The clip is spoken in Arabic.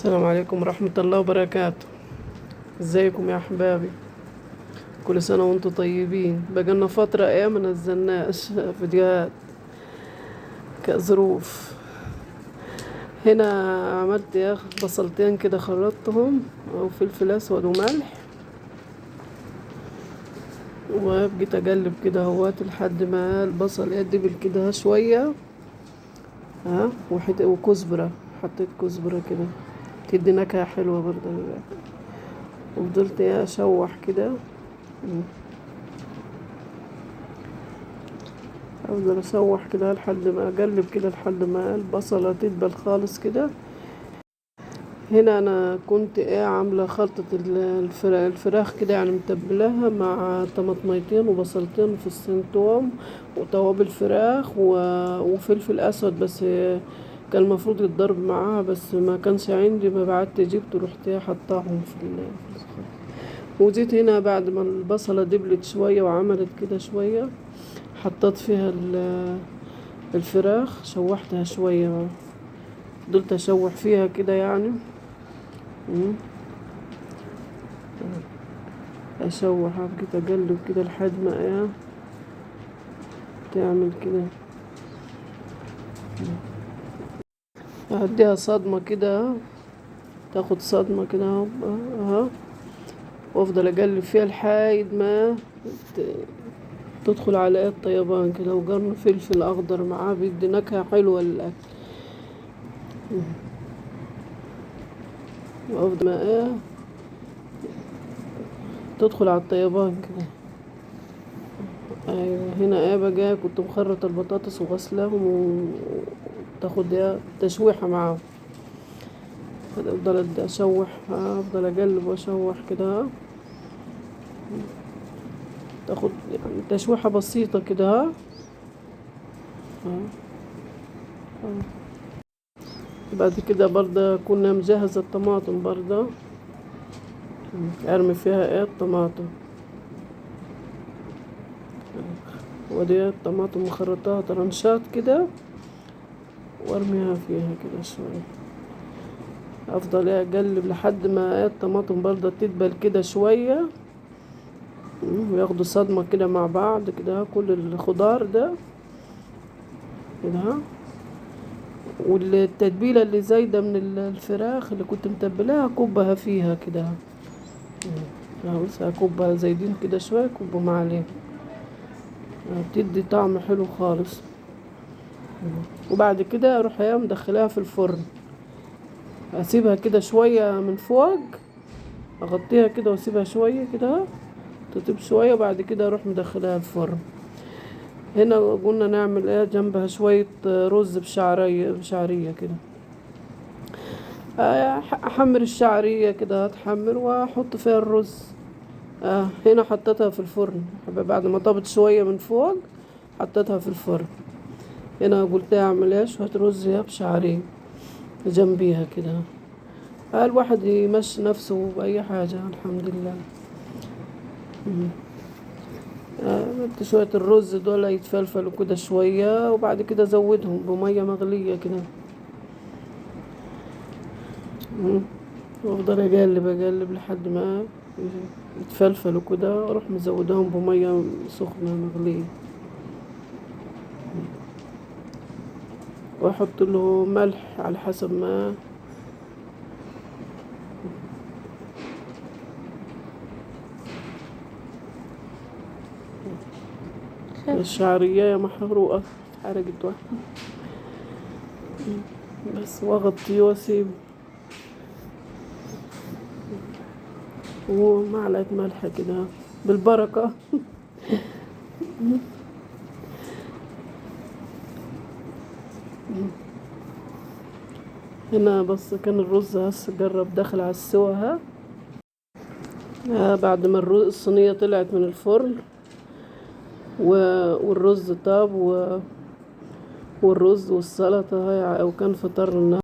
السلام عليكم ورحمة الله وبركاته. ازيكم يا احبابي؟ كل سنة وانتم طيبين. بقالنا فترة ما نزلناش فيديوهات كظروف. هنا عملت بصلتين كده، خلطتهم او فلفل اسود وملح، وبقيت اقلب كده اهوات لحد ما البصل يدبل كده شوية. وكزبرة، حطيت كزبرة كده تدي نكهة حلوة برضه. وفضلت اشوح كده، افضل اشوح كده لحد ما اقلب كده لحد ما البصلة تدبل خالص كده. هنا انا كنت عاملة خلطة الفراخ كده، يعني متبلاها مع طماطميتين وبصلتين وفصين توم وتوابل فراخ وفلفل اسود، بس كان المفروض يتضرب معاها بس ما كانش عندي، ما بعدت جبت ورحت حطاهم في الخلطة. وجيت هنا بعد ما البصلة دبلت شوية وعملت كده شوية، حطيت فيها الفراخ، شوحتها شوية، فضلت اشوح فيها كده يعني. اشوح، بقيت اقلب كده لحد ما تعمل كده، اديها صدمة كده، تاخد صدمة كده اهو، وافضل اقلب فيها لحد ما تدخل على الطيبان كده، وقرن فلفل اخضر معاه بيدي نكهة حلوة للاكل. وافضل ما تدخل على الطيبان كده. ايوه، هنا بقى كنت مخرطة البطاطس وغسلاهم وتاخد تشويحة معاهم. افضل اشوح، افضل اقلب واشوح كده، تاخد يعني تشويحة بسيطة كده. بعد كده برضه كنا مجهزة الطماطم برضه، ارمي فيها الطماطم، ودي الطماطم مخرطاها طرنشات كده، وارميها فيها كده شوية. افضل اقلب لحد ما الطماطم برضه تدبل كده شوية، وياخدوا صدمة كده مع بعض كده، كل الخضار ده كده. والتتبيلة اللي زايدة من الفراخ اللي كنت متبلاها كبها فيها كده، بس اكبها زايدين كده شوية، كبهم عليه، بتدي طعم حلو خالص. وبعد كده اروح مدخلاها في الفرن، اسيبها كده شوية من فوق، اغطيها كده واسيبها شوية كده تطيب شوية، وبعد كده اروح مدخلها الفرن. هنا قلنا نعمل جنبها شوية رز بشعرية كده. احمر الشعرية كده، اتحمر واحط فيها الرز. هنا حطيتها في الفرن بعد ما طابت شوية من فوق، حطيتها في الفرن. هنا قلت اعمل شوية رز بشعرية جنبيها كده. الواحد يمشي نفسه بأي حاجة، الحمد لله. عملت شوية الرز دول يتفلفلوا كده شوية، وبعد كده زودهم بمية مغلية كده، وافضل اقلب لحد ما يتفلفلوا كده، واروح مزودهم بمية سخنة مغلية، واحط له ملح على حسب ما. الشعرية محروقة، اتحرقت واحدة بس، واغطيه واسيب، ومعلقة ملح كده بالبركة. هنا بس كان الرز هسه قرب دخل على السوا. بعد ما الصينية طلعت من الفرن والرز طاب والرز والسلطة هاي، وكان فطرنا.